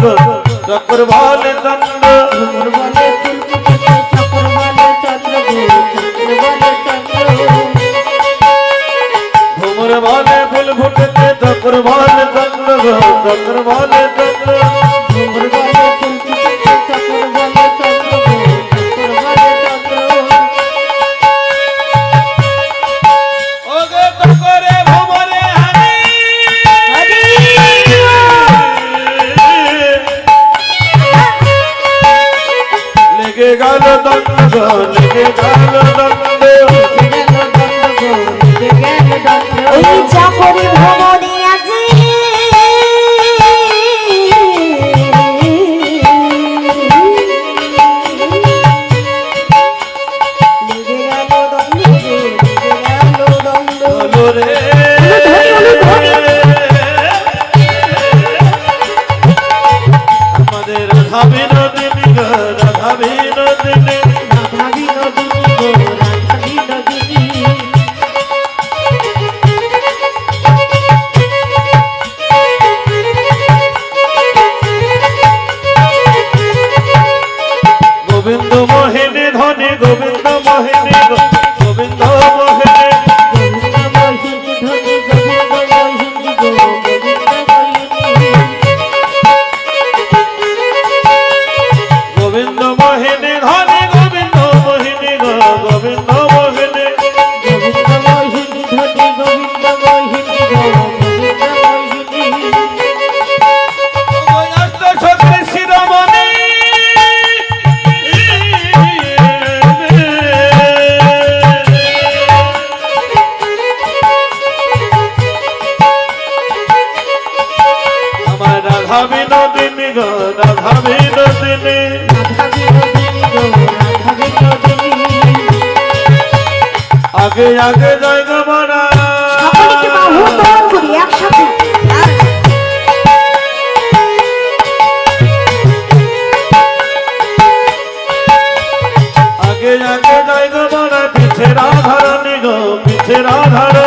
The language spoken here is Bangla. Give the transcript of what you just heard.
গো চক্র বলে চন্দ্র ঘুমুর বলে ফুল ফুটেছে চক্র বলে চন্দ্র গো চক্র বলে চন্দ্র ঘুমুর বলে ফুল ফুটেছে চক্র বলে চন্দ্র গো চক্র বলে চন্দ্র ঘুমুর বলে ফুল ফুটেছে চক্র বলে চন্দ্র গো চক্র বলে চন্দ্র ওগো চক্রে ভ্রমরে হানি লেগে গেল দণ্ড গো লেগে গেল দণ্ড ওই চাকরি ভ্রমণে আজি আমাদের রাধা বিনোদিনী গো রাধা বিনোদিনী রাধা বিনোদিনী গো রাধা বিনোদিনী গোবিন্দ মোহিনী ধনী গোবিন্দ মোহিনী গোবিন্দ মোহিনী গোবিন্দ মোহিনী ধনী গোবিন্দ মোহিনী গো গোবিন্দ মোহিনী গোবিন্দ মোহিনী ধনী গোবিন্দ মোহিনী গোবিন্দ মোহিনী গোবিন্দ মোহিনী ধনী গোবিন্দ মোহিনী গো গোবিন্দ মোহিনী অষ্ট শক্তি শিরোমণি আমার রাধা বিনোদিনী গো রাধা বিনোদিনী রাধা বিনোদিনী গো রাধা বিনোদিনী আগে আগে জয় গো বরা সকলকে বাহু উত্তোলন করি একসাথে আগে আগে জয় গো বরা পিছে রাধারানী গো পিছে রাধারানী